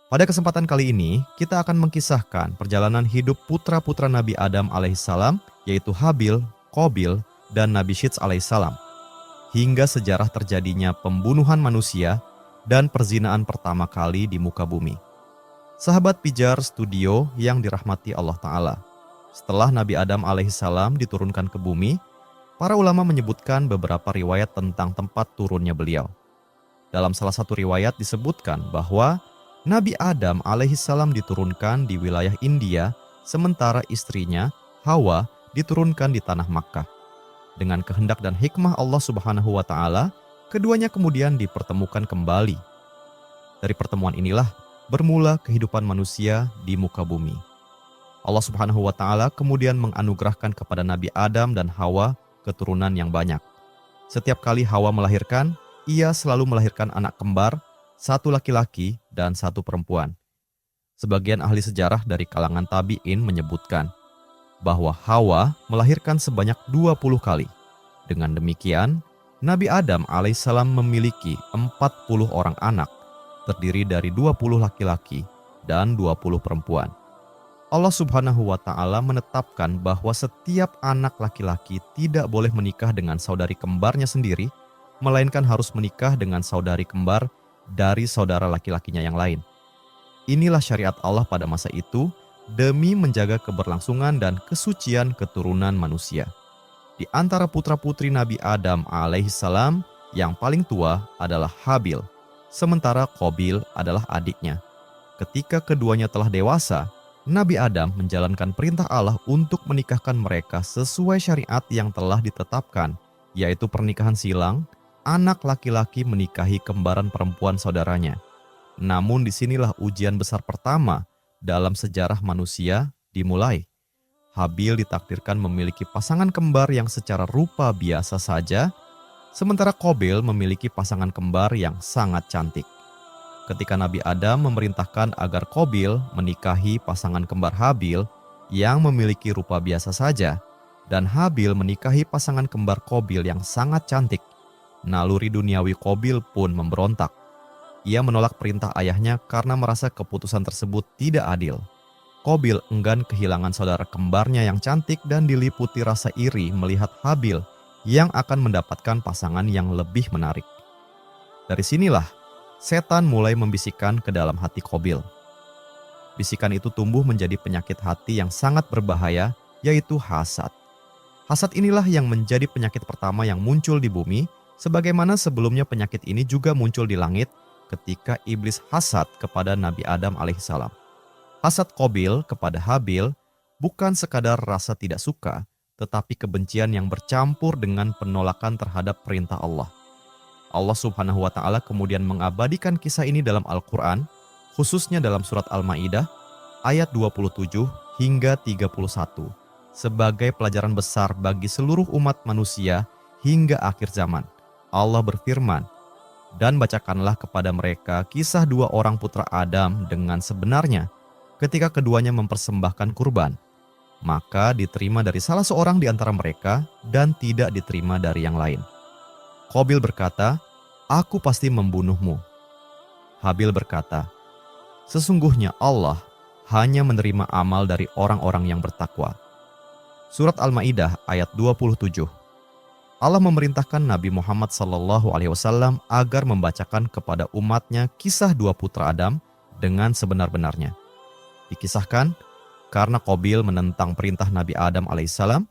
Pada kesempatan kali ini, kita akan mengkisahkan perjalanan hidup putra-putra Nabi Adam alaihissalam, yaitu Habil, Qabil, dan Nabi Syits alaihissalam, hingga sejarah terjadinya pembunuhan manusia dan perzinaan pertama kali di muka bumi. Sahabat Pijar Studio yang dirahmati Allah Ta'ala, setelah Nabi Adam alaihissalam diturunkan ke bumi, para ulama menyebutkan beberapa riwayat tentang tempat turunnya beliau. Dalam salah satu riwayat disebutkan bahwa Nabi Adam alaihissalam diturunkan di wilayah India, sementara istrinya, Hawa, diturunkan di tanah Makkah. Dengan kehendak dan hikmah Allah Subhanahu wa Ta'ala, keduanya kemudian dipertemukan kembali. Dari pertemuan inilah bermula kehidupan manusia di muka bumi. Allah Subhanahu wa Ta'ala kemudian menganugerahkan kepada Nabi Adam dan Hawa keturunan yang banyak. Setiap kali Hawa melahirkan, ia selalu melahirkan anak kembar, satu laki-laki dan satu perempuan. Sebagian ahli sejarah dari kalangan tabi'in menyebutkan bahwa Hawa melahirkan sebanyak 20 kali. Dengan demikian, Nabi Adam alaihissalam memiliki 40 orang anak, terdiri dari 20 laki-laki dan 20 perempuan. Allah Subhanahu wa Ta'ala menetapkan bahwa setiap anak laki-laki tidak boleh menikah dengan saudari kembarnya sendiri, melainkan harus menikah dengan saudari kembar dari saudara laki-lakinya yang lain. Inilah syariat Allah pada masa itu demi menjaga keberlangsungan dan kesucian keturunan manusia. Di antara putra-putri Nabi Adam alaihissalam, yang paling tua adalah Habil, sementara Qabil adalah adiknya. Ketika keduanya telah dewasa, Nabi Adam menjalankan perintah Allah untuk menikahkan mereka sesuai syariat yang telah ditetapkan, yaitu pernikahan silang, anak laki-laki menikahi kembaran perempuan saudaranya. Namun disinilah ujian besar pertama dalam sejarah manusia dimulai. Habil ditakdirkan memiliki pasangan kembar yang secara rupa biasa saja, sementara Qabil memiliki pasangan kembar yang sangat cantik. Ketika Nabi Adam memerintahkan agar Qabil menikahi pasangan kembar Habil yang memiliki rupa biasa saja, dan Habil menikahi pasangan kembar Qabil yang sangat cantik, naluri duniawi Qabil pun memberontak. Ia menolak perintah ayahnya karena merasa keputusan tersebut tidak adil. Qabil enggan kehilangan saudara kembarnya yang cantik dan diliputi rasa iri melihat Habil yang akan mendapatkan pasangan yang lebih menarik. Dari sinilah setan mulai membisikkan ke dalam hati Qabil. Bisikan itu tumbuh menjadi penyakit hati yang sangat berbahaya, yaitu hasad. Hasad inilah yang menjadi penyakit pertama yang muncul di bumi, sebagaimana sebelumnya penyakit ini juga muncul di langit ketika iblis hasad kepada Nabi Adam alaihissalam. Hasad Qabil kepada Habil bukan sekadar rasa tidak suka, tetapi kebencian yang bercampur dengan penolakan terhadap perintah Allah. Allah Subhanahu wa Ta'ala kemudian mengabadikan kisah ini dalam Al-Quran, khususnya dalam surat Al-Ma'idah ayat 27 hingga 31, sebagai pelajaran besar bagi seluruh umat manusia hingga akhir zaman. Allah berfirman, "Dan bacakanlah kepada mereka kisah dua orang putra Adam dengan sebenarnya ketika keduanya mempersembahkan kurban. Maka diterima dari salah seorang di antara mereka dan tidak diterima dari yang lain. Qabil berkata, 'Aku pasti membunuhmu.' Habil berkata, 'Sesungguhnya Allah hanya menerima amal dari orang-orang yang bertakwa.'" Surat Al-Ma'idah ayat 27. Allah memerintahkan Nabi Muhammad SAW agar membacakan kepada umatnya kisah dua putra Adam dengan sebenar-benarnya. Dikisahkan, karena Qabil menentang perintah Nabi Adam alaihissalam,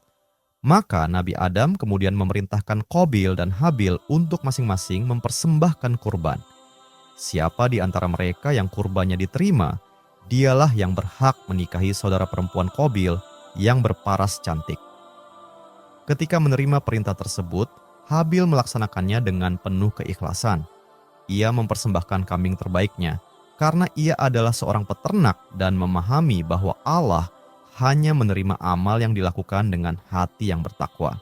maka Nabi Adam kemudian memerintahkan Qabil dan Habil untuk masing-masing mempersembahkan kurban. Siapa di antara mereka yang kurbannya diterima, dialah yang berhak menikahi saudara perempuan Qabil yang berparas cantik. Ketika menerima perintah tersebut, Habil melaksanakannya dengan penuh keikhlasan. Ia mempersembahkan kambing terbaiknya karena ia adalah seorang peternak dan memahami bahwa Allah hanya menerima amal yang dilakukan dengan hati yang bertakwa.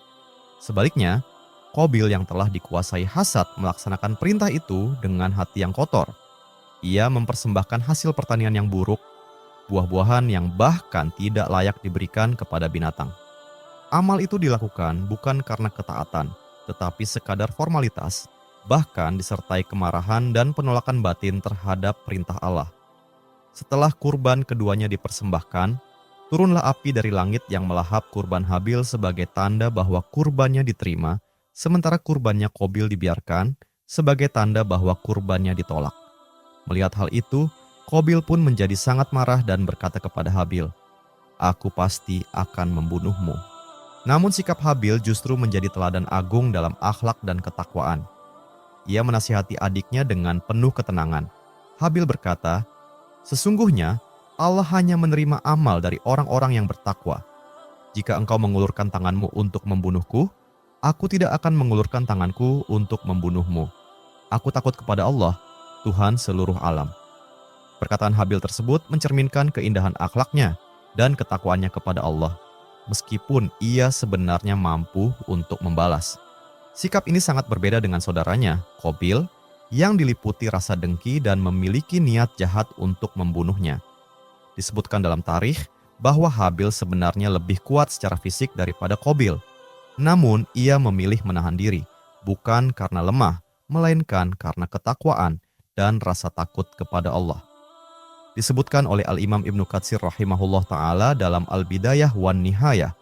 Sebaliknya, Qabil yang telah dikuasai hasad melaksanakan perintah itu dengan hati yang kotor. Ia mempersembahkan hasil pertanian yang buruk, buah-buahan yang bahkan tidak layak diberikan kepada binatang. Amal itu dilakukan bukan karena ketaatan, tetapi sekadar formalitas, bahkan disertai kemarahan dan penolakan batin terhadap perintah Allah. Setelah kurban keduanya dipersembahkan, turunlah api dari langit yang melahap kurban Habil sebagai tanda bahwa kurbannya diterima, sementara kurbannya Qabil dibiarkan sebagai tanda bahwa kurbannya ditolak. Melihat hal itu, Qabil pun menjadi sangat marah dan berkata kepada Habil, "Aku pasti akan membunuhmu." Namun sikap Habil justru menjadi teladan agung dalam akhlak dan ketakwaan. Ia menasihati adiknya dengan penuh ketenangan. Habil berkata, "Sesungguhnya Allah hanya menerima amal dari orang-orang yang bertakwa. Jika engkau mengulurkan tanganmu untuk membunuhku, aku tidak akan mengulurkan tanganku untuk membunuhmu. Aku takut kepada Allah, Tuhan seluruh alam." Perkataan Habil tersebut mencerminkan keindahan akhlaknya dan ketakwaannya kepada Allah, meskipun ia sebenarnya mampu untuk membalas. Sikap ini sangat berbeda dengan saudaranya, Qabil, yang diliputi rasa dengki dan memiliki niat jahat untuk membunuhnya. Disebutkan dalam tarikh bahwa Habil sebenarnya lebih kuat secara fisik daripada Qabil. Namun ia memilih menahan diri, bukan karena lemah, melainkan karena ketakwaan dan rasa takut kepada Allah. Disebutkan oleh Al-Imam Ibnu Katsir rahimahullah ta'ala dalam Al-Bidayah wan Nihayah,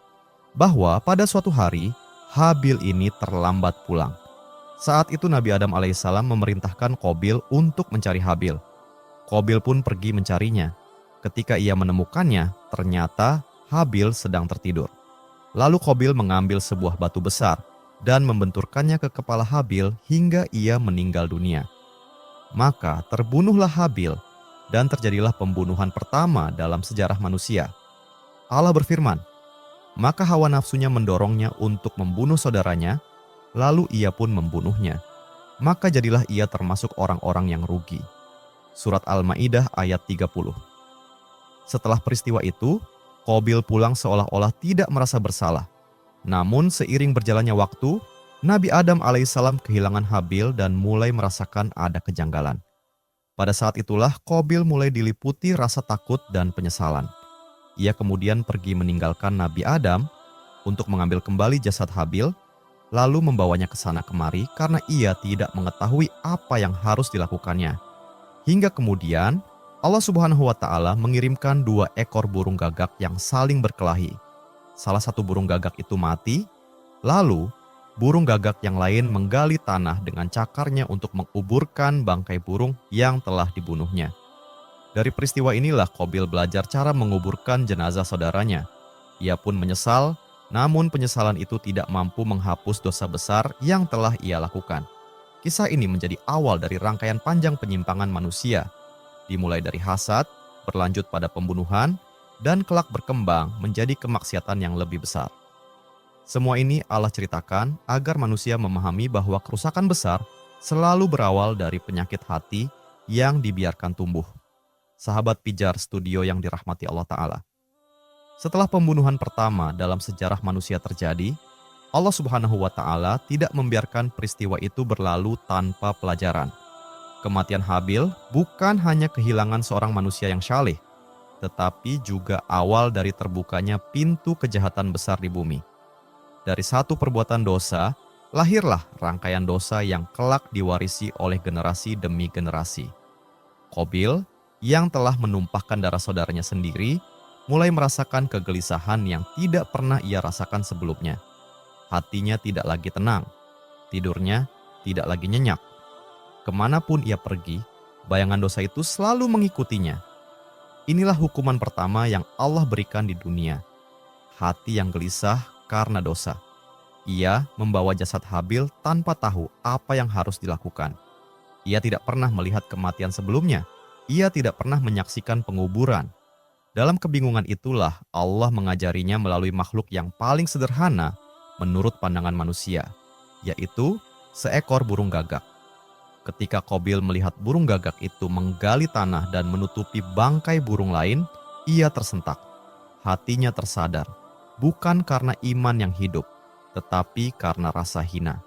bahwa pada suatu hari, Habil ini terlambat pulang. Saat itu Nabi Adam alaihissalam memerintahkan Qabil untuk mencari Habil. Qabil pun pergi mencarinya. Ketika ia menemukannya, ternyata Habil sedang tertidur. Lalu Qabil mengambil sebuah batu besar dan membenturkannya ke kepala Habil hingga ia meninggal dunia. Maka terbunuhlah Habil dan terjadilah pembunuhan pertama dalam sejarah manusia. Allah berfirman, maka hawa nafsunya mendorongnya untuk membunuh saudaranya, lalu ia pun membunuhnya. Maka jadilah ia termasuk orang-orang yang rugi. Surat Al-Maidah ayat 30. Setelah peristiwa itu, Qabil pulang seolah-olah tidak merasa bersalah. Namun seiring berjalannya waktu, Nabi Adam alaihissalam kehilangan Habil dan mulai merasakan ada kejanggalan. Pada saat itulah Qabil mulai diliputi rasa takut dan penyesalan. Ia kemudian pergi meninggalkan Nabi Adam untuk mengambil kembali jasad Habil, lalu membawanya ke sana kemari karena ia tidak mengetahui apa yang harus dilakukannya. Hingga kemudian Allah Subhanahu wa Ta'ala mengirimkan 2 ekor burung gagak yang saling berkelahi. Salah satu burung gagak itu mati, lalu burung gagak yang lain menggali tanah dengan cakarnya untuk menguburkan bangkai burung yang telah dibunuhnya. Dari peristiwa inilah Qabil belajar cara menguburkan jenazah saudaranya. Ia pun menyesal, namun penyesalan itu tidak mampu menghapus dosa besar yang telah ia lakukan. Kisah ini menjadi awal dari rangkaian panjang penyimpangan manusia, dimulai dari hasad, berlanjut pada pembunuhan, dan kelak berkembang menjadi kemaksiatan yang lebih besar. Semua ini Allah ceritakan agar manusia memahami bahwa kerusakan besar selalu berawal dari penyakit hati yang dibiarkan tumbuh. Sahabat Pijar Studio yang dirahmati Allah Ta'ala. Setelah pembunuhan pertama dalam sejarah manusia terjadi, Allah Subhanahu wa Ta'ala tidak membiarkan peristiwa itu berlalu tanpa pelajaran. Kematian Habil bukan hanya kehilangan seorang manusia yang syaleh, tetapi juga awal dari terbukanya pintu kejahatan besar di bumi. Dari satu perbuatan dosa, lahirlah rangkaian dosa yang kelak diwarisi oleh generasi demi generasi. Qabil yang telah menumpahkan darah saudaranya sendiri, mulai merasakan kegelisahan yang tidak pernah ia rasakan sebelumnya. Hatinya tidak lagi tenang, tidurnya tidak lagi nyenyak. Kemanapun ia pergi, bayangan dosa itu selalu mengikutinya. Inilah hukuman pertama yang Allah berikan di dunia. Hati yang gelisah karena dosa. Ia membawa jasad Habil tanpa tahu apa yang harus dilakukan. Ia tidak pernah melihat kematian sebelumnya. Ia tidak pernah menyaksikan penguburan. Dalam kebingungan itulah Allah mengajarinya melalui makhluk yang paling sederhana menurut pandangan manusia, yaitu seekor burung gagak. Ketika Qabil melihat burung gagak itu menggali tanah dan menutupi bangkai burung lain, ia tersentak. Hatinya tersadar, bukan karena iman yang hidup, tetapi karena rasa hina.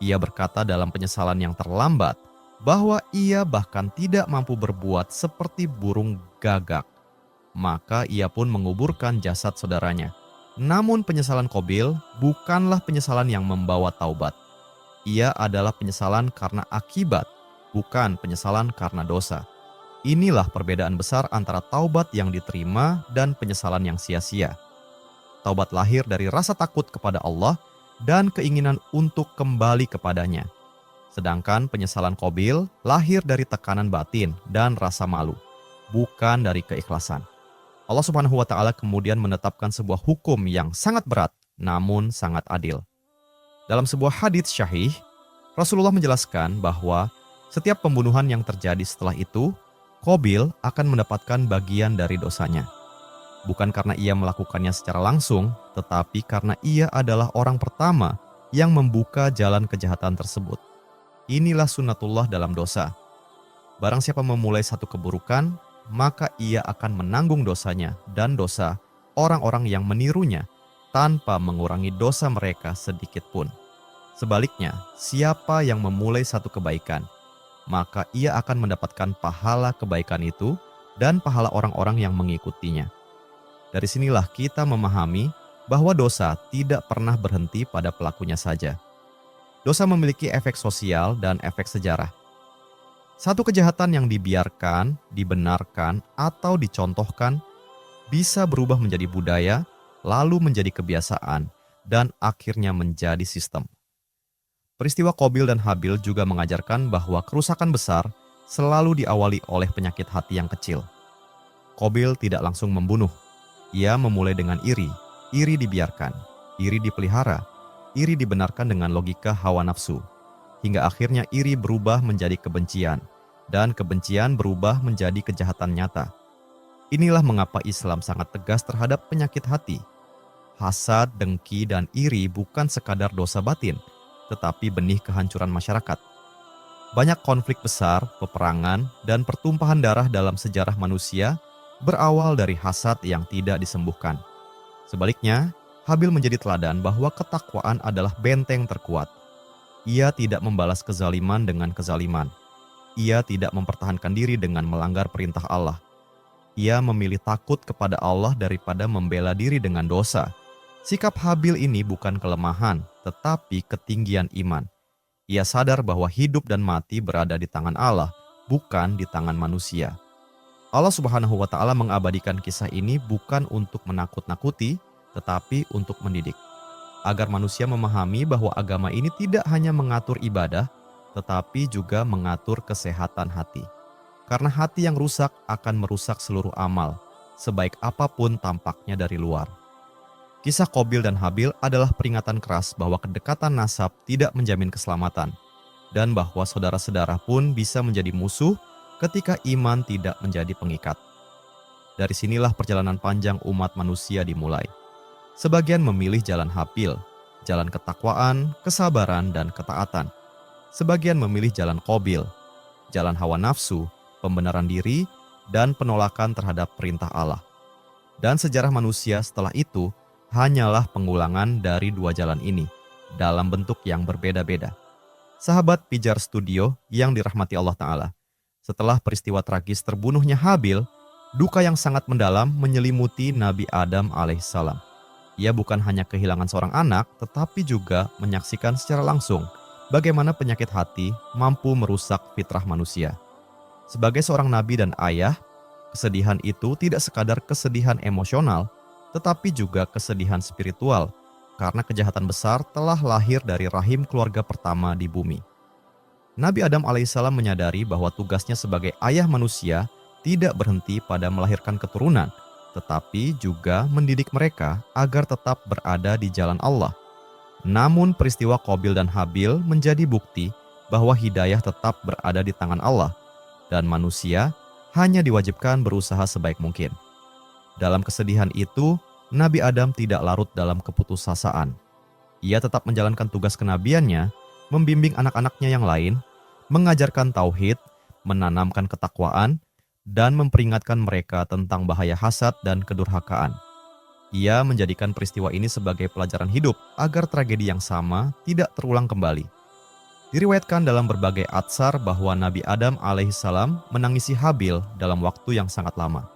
Ia berkata dalam penyesalan yang terlambat, bahwa ia bahkan tidak mampu berbuat seperti burung gagak. Maka ia pun menguburkan jasad saudaranya. Namun penyesalan Qabil bukanlah penyesalan yang membawa taubat. Ia adalah penyesalan karena akibat, bukan penyesalan karena dosa. Inilah perbedaan besar antara taubat yang diterima dan penyesalan yang sia-sia. Taubat lahir dari rasa takut kepada Allah dan keinginan untuk kembali kepadanya. Sedangkan penyesalan Qabil lahir dari tekanan batin dan rasa malu, bukan dari keikhlasan. Allah Subhanahu wa Ta'ala kemudian menetapkan sebuah hukum yang sangat berat, namun sangat adil. Dalam sebuah hadits syahih, Rasulullah menjelaskan bahwa setiap pembunuhan yang terjadi setelah itu, Qabil akan mendapatkan bagian dari dosanya. Bukan karena ia melakukannya secara langsung, tetapi karena ia adalah orang pertama yang membuka jalan kejahatan tersebut. Inilah sunnatullah dalam dosa. Barang siapa memulai satu keburukan, maka ia akan menanggung dosanya dan dosa orang-orang yang menirunya tanpa mengurangi dosa mereka sedikit pun. Sebaliknya, siapa yang memulai satu kebaikan, maka ia akan mendapatkan pahala kebaikan itu dan pahala orang-orang yang mengikutinya. Dari sinilah kita memahami bahwa dosa tidak pernah berhenti pada pelakunya saja. Dosa memiliki efek sosial dan efek sejarah. Satu kejahatan yang dibiarkan, dibenarkan, atau dicontohkan bisa berubah menjadi budaya, lalu menjadi kebiasaan, dan akhirnya menjadi sistem. Peristiwa Qabil dan Habil juga mengajarkan bahwa kerusakan besar selalu diawali oleh penyakit hati yang kecil. Qabil tidak langsung membunuh. Ia memulai dengan iri dibiarkan, iri dipelihara, iri dibenarkan dengan logika hawa nafsu. Hingga akhirnya iri berubah menjadi kebencian, dan kebencian berubah menjadi kejahatan nyata. Inilah mengapa Islam sangat tegas terhadap penyakit hati. Hasad, dengki, dan iri bukan sekadar dosa batin, tetapi benih kehancuran masyarakat. Banyak konflik besar, peperangan, dan pertumpahan darah dalam sejarah manusia berawal dari hasad yang tidak disembuhkan. Sebaliknya, Habil menjadi teladan bahwa ketakwaan adalah benteng terkuat. Ia tidak membalas kezaliman dengan kezaliman. Ia tidak mempertahankan diri dengan melanggar perintah Allah. Ia memilih takut kepada Allah daripada membela diri dengan dosa. Sikap Habil ini bukan kelemahan, tetapi ketinggian iman. Ia sadar bahwa hidup dan mati berada di tangan Allah, bukan di tangan manusia. Allah Subhanahu wa Ta'ala mengabadikan kisah ini bukan untuk menakut-nakuti, tetapi untuk mendidik. Agar manusia memahami bahwa agama ini tidak hanya mengatur ibadah, tetapi juga mengatur kesehatan hati. Karena hati yang rusak akan merusak seluruh amal, sebaik apapun tampaknya dari luar. Kisah Qabil dan Habil adalah peringatan keras bahwa kedekatan nasab tidak menjamin keselamatan, dan bahwa saudara-saudara pun bisa menjadi musuh ketika iman tidak menjadi pengikat. Dari sinilah perjalanan panjang umat manusia dimulai. Sebagian memilih jalan Habil, jalan ketakwaan, kesabaran, dan ketaatan. Sebagian memilih jalan Qabil, jalan hawa nafsu, pembenaran diri, dan penolakan terhadap perintah Allah. Dan sejarah manusia setelah itu hanyalah pengulangan dari dua jalan ini dalam bentuk yang berbeda-beda. Sahabat Pijar Studio yang dirahmati Allah Ta'ala, setelah peristiwa tragis terbunuhnya Habil, duka yang sangat mendalam menyelimuti Nabi Adam alaihissalam. Ia bukan hanya kehilangan seorang anak, tetapi juga menyaksikan secara langsung bagaimana penyakit hati mampu merusak fitrah manusia. Sebagai seorang nabi dan ayah, kesedihan itu tidak sekadar kesedihan emosional, tetapi juga kesedihan spiritual, karena kejahatan besar telah lahir dari rahim keluarga pertama di bumi. Nabi Adam alaihissalam menyadari bahwa tugasnya sebagai ayah manusia tidak berhenti pada melahirkan keturunan, tetapi juga mendidik mereka agar tetap berada di jalan Allah. Namun peristiwa Qabil dan Habil menjadi bukti bahwa hidayah tetap berada di tangan Allah, dan manusia hanya diwajibkan berusaha sebaik mungkin. Dalam kesedihan itu, Nabi Adam tidak larut dalam keputusasaan. Ia tetap menjalankan tugas kenabiannya, membimbing anak-anaknya yang lain, mengajarkan tauhid, menanamkan ketakwaan, dan memperingatkan mereka tentang bahaya hasad dan kedurhakaan. Ia menjadikan peristiwa ini sebagai pelajaran hidup agar tragedi yang sama tidak terulang kembali. Diriwayatkan dalam berbagai atsar bahwa Nabi Adam alaihissalam menangisi Habil dalam waktu yang sangat lama.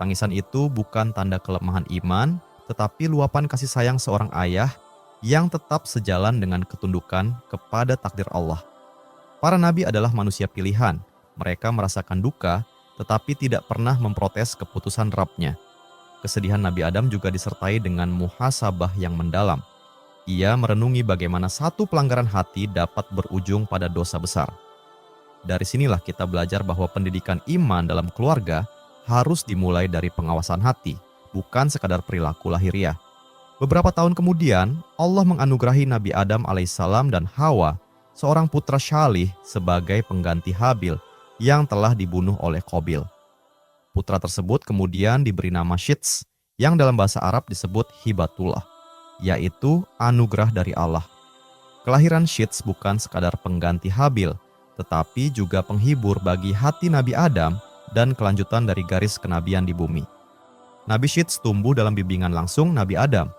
Tangisan itu bukan tanda kelemahan iman, tetapi luapan kasih sayang seorang ayah yang tetap sejalan dengan ketundukan kepada takdir Allah. Para nabi adalah manusia pilihan. Mereka merasakan duka tetapi tidak pernah memprotes keputusan Rabb-Nya. Kesedihan Nabi Adam juga disertai dengan muhasabah yang mendalam. Ia merenungi bagaimana satu pelanggaran hati dapat berujung pada dosa besar. Dari sinilah kita belajar bahwa pendidikan iman dalam keluarga harus dimulai dari pengawasan hati, bukan sekadar perilaku lahiriah. Beberapa tahun kemudian, Allah menganugerahi Nabi Adam alaihissalam dan Hawa, seorang putra syalih sebagai pengganti Habil yang telah dibunuh oleh Qabil. Putra tersebut kemudian diberi nama Syits, yang dalam bahasa Arab disebut hibatullah, yaitu anugerah dari Allah. Kelahiran Syits bukan sekadar pengganti Habil, tetapi juga penghibur bagi hati Nabi Adam dan kelanjutan dari garis kenabian di bumi. Nabi Syits tumbuh dalam bimbingan langsung Nabi Adam.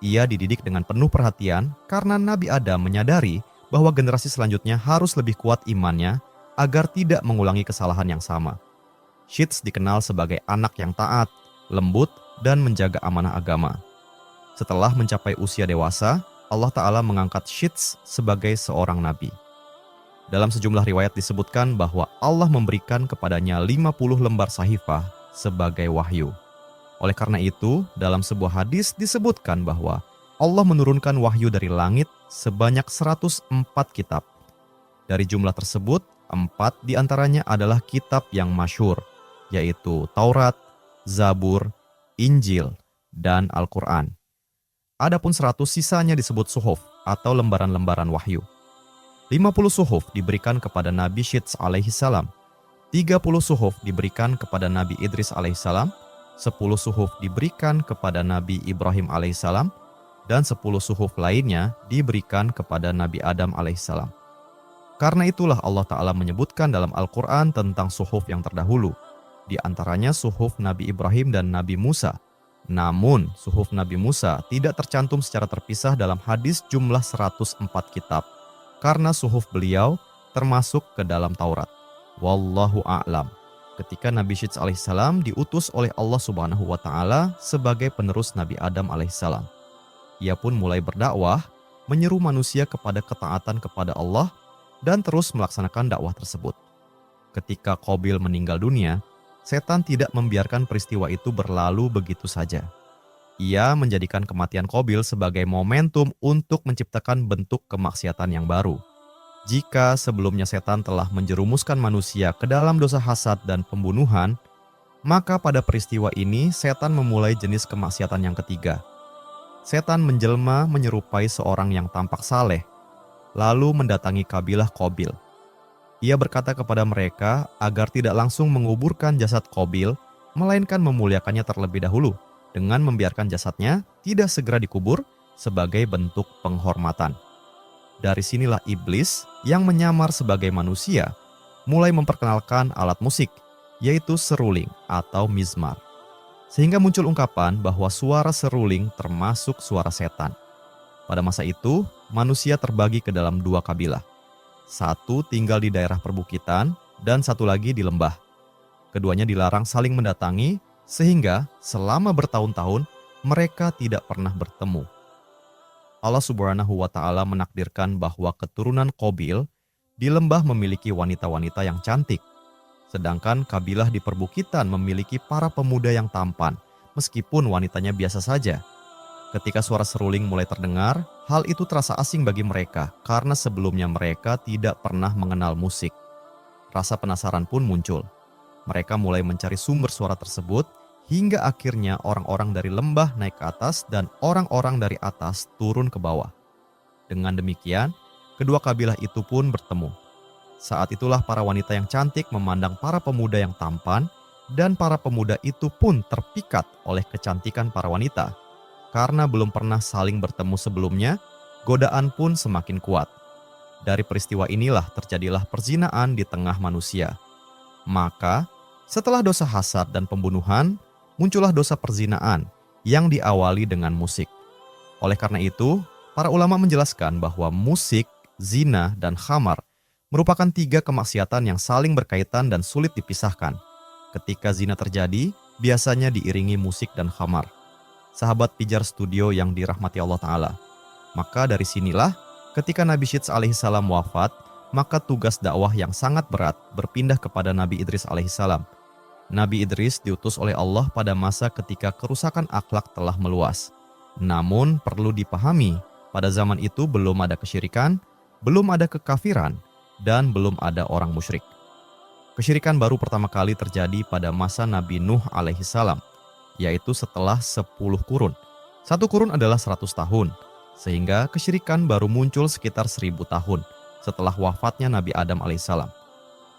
Ia dididik dengan penuh perhatian karena Nabi Adam menyadari bahwa generasi selanjutnya harus lebih kuat imannya agar tidak mengulangi kesalahan yang sama. Syits dikenal sebagai anak yang taat, lembut, dan menjaga amanah agama. Setelah mencapai usia dewasa, Allah Ta'ala mengangkat Syits sebagai seorang nabi. Dalam sejumlah riwayat disebutkan bahwa Allah memberikan kepadanya 50 lembar sahifah sebagai wahyu. Oleh karena itu, dalam sebuah hadis disebutkan bahwa Allah menurunkan wahyu dari langit sebanyak 104 kitab. Dari jumlah tersebut, 4 diantaranya adalah kitab yang masyhur, yaitu Taurat, Zabur, Injil, dan Al-Quran. Adapun 100 sisanya disebut suhuf atau lembaran-lembaran wahyu. 50 suhuf diberikan kepada Nabi Syits alaihissalam, 30 suhuf diberikan kepada Nabi Idris alaihissalam, 10 suhuf diberikan kepada Nabi Ibrahim alaihissalam, dan 10 suhuf lainnya diberikan kepada Nabi Adam alaihissalam. Karena itulah Allah Ta'ala menyebutkan dalam Al-Quran tentang suhuf yang terdahulu, di antaranya suhuf Nabi Ibrahim dan Nabi Musa. Namun, suhuf Nabi Musa tidak tercantum secara terpisah dalam hadis jumlah 104 kitab, karena suhuf beliau termasuk ke dalam Taurat. Wallahu a'lam. Ketika Nabi Syits alaihissalam diutus oleh Allah Subhanahu wa Ta'ala sebagai penerus Nabi Adam alaihissalam. Ia pun mulai berdakwah, menyeru manusia kepada ketaatan kepada Allah, dan terus melaksanakan dakwah tersebut. Ketika Qabil meninggal dunia, setan tidak membiarkan peristiwa itu berlalu begitu saja. Ia menjadikan kematian Qabil sebagai momentum untuk menciptakan bentuk kemaksiatan yang baru. Jika sebelumnya setan telah menjerumuskan manusia ke dalam dosa hasad dan pembunuhan, maka pada peristiwa ini setan memulai jenis kemaksiatan yang ketiga. Setan menjelma menyerupai seorang yang tampak saleh, lalu mendatangi kabilah Qabil. Ia berkata kepada mereka agar tidak langsung menguburkan jasad Qabil, melainkan memuliakannya terlebih dahulu dengan membiarkan jasadnya tidak segera dikubur sebagai bentuk penghormatan. Dari sinilah iblis yang menyamar sebagai manusia mulai memperkenalkan alat musik, yaitu seruling atau mizmar. Sehingga muncul ungkapan bahwa suara seruling termasuk suara setan. Pada masa itu, manusia terbagi ke dalam 2 kabilah. Satu tinggal di daerah perbukitan dan satu lagi di lembah. Keduanya dilarang saling mendatangi, sehingga selama bertahun-tahun mereka tidak pernah bertemu. Allah Subhanahu wa Ta'ala menakdirkan bahwa keturunan Qabil di lembah memiliki wanita-wanita yang cantik, sedangkan kabilah di perbukitan memiliki para pemuda yang tampan, meskipun wanitanya biasa saja. Ketika suara seruling mulai terdengar, hal itu terasa asing bagi mereka karena sebelumnya mereka tidak pernah mengenal musik. Rasa penasaran pun muncul. Mereka mulai mencari sumber suara tersebut, hingga akhirnya orang-orang dari lembah naik ke atas dan orang-orang dari atas turun ke bawah. Dengan demikian, kedua kabilah itu pun bertemu. Saat itulah para wanita yang cantik memandang para pemuda yang tampan, dan para pemuda itu pun terpikat oleh kecantikan para wanita. Karena belum pernah saling bertemu sebelumnya, godaan pun semakin kuat. Dari peristiwa inilah terjadilah perzinaan di tengah manusia. Maka, setelah dosa hasad dan pembunuhan, muncullah dosa perzinaan yang diawali dengan musik. Oleh karena itu, para ulama menjelaskan bahwa musik, zina, dan khamar merupakan 3 kemaksiatan yang saling berkaitan dan sulit dipisahkan. Ketika zina terjadi, biasanya diiringi musik dan khamar. Sahabat pijar studio yang dirahmati Allah Ta'ala. Maka dari sinilah, ketika Nabi Syits alaihissalam wafat, maka tugas dakwah yang sangat berat berpindah kepada Nabi Idris alaihissalam, Nabi Idris diutus oleh Allah pada masa ketika kerusakan akhlak telah meluas. Namun perlu dipahami, pada zaman itu belum ada kesyirikan, belum ada kekafiran, dan belum ada orang musyrik. Kesyirikan baru pertama kali terjadi pada masa Nabi Nuh alaihi salam, yaitu setelah 10 kurun. 1 kurun adalah 100 tahun, sehingga kesyirikan baru muncul sekitar 1000 tahun setelah wafatnya Nabi Adam alaihissalam.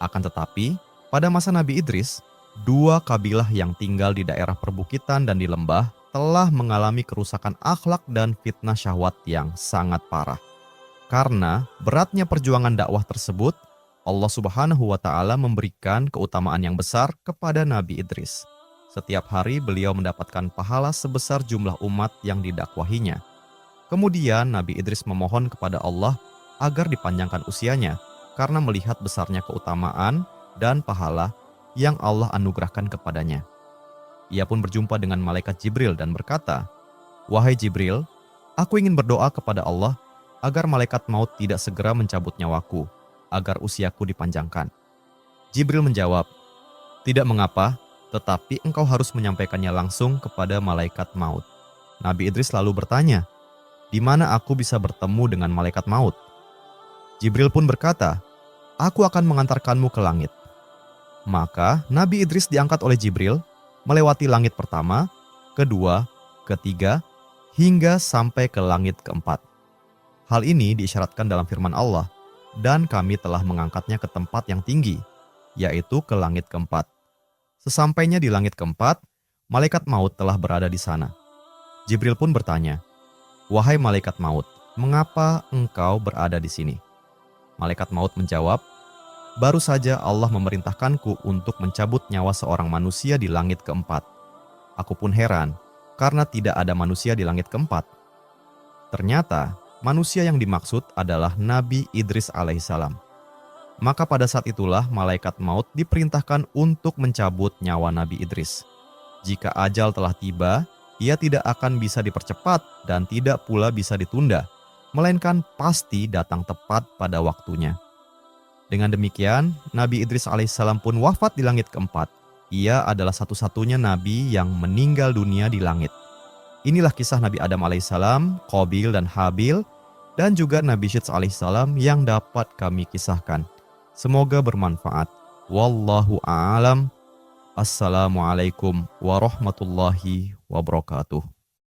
Akan tetapi, pada masa Nabi Idris, 2 kabilah yang tinggal di daerah perbukitan dan di lembah telah mengalami kerusakan akhlak dan fitnah syahwat yang sangat parah. Karena beratnya perjuangan dakwah tersebut, Allah Subhanahu wa Ta'ala memberikan keutamaan yang besar kepada Nabi Idris. Setiap hari beliau mendapatkan pahala sebesar jumlah umat yang didakwahinya. Kemudian Nabi Idris memohon kepada Allah agar dipanjangkan usianya karena melihat besarnya keutamaan dan pahala yang Allah anugerahkan kepadanya. Ia pun berjumpa dengan malaikat Jibril dan berkata, "Wahai Jibril, aku ingin berdoa kepada Allah agar malaikat maut tidak segera mencabut nyawaku, agar usiaku dipanjangkan." Jibril menjawab, "Tidak mengapa, tetapi engkau harus menyampaikannya langsung kepada malaikat maut." Nabi Idris lalu bertanya, "Di mana aku bisa bertemu dengan malaikat maut?" Jibril pun berkata, "Aku akan mengantarkanmu ke langit." Maka Nabi Idris diangkat oleh Jibril, melewati langit pertama, kedua, ketiga, hingga sampai ke langit keempat. Hal ini diisyaratkan dalam firman Allah, "Dan kami telah mengangkatnya ke tempat yang tinggi," yaitu ke langit keempat. Sesampainya di langit keempat, malaikat maut telah berada di sana. Jibril pun bertanya, "Wahai malaikat maut, mengapa engkau berada di sini?" Malaikat maut menjawab, "Baru saja Allah memerintahkanku untuk mencabut nyawa seorang manusia di langit keempat. Aku pun heran, karena tidak ada manusia di langit keempat." Ternyata, manusia yang dimaksud adalah Nabi Idris alaihissalam. Maka pada saat itulah malaikat maut diperintahkan untuk mencabut nyawa Nabi Idris. Jika ajal telah tiba, ia tidak akan bisa dipercepat dan tidak pula bisa ditunda, melainkan pasti datang tepat pada waktunya. Dengan demikian, Nabi Idris alaihissalam pun wafat di langit keempat. Ia adalah satu-satunya nabi yang meninggal dunia di langit. Inilah kisah Nabi Adam alaihissalam, Qabil dan Habil, dan juga Nabi Syits alaihissalam yang dapat kami kisahkan. Semoga bermanfaat. Wallahu a'lam. Assalamualaikum warahmatullahi wabarakatuh.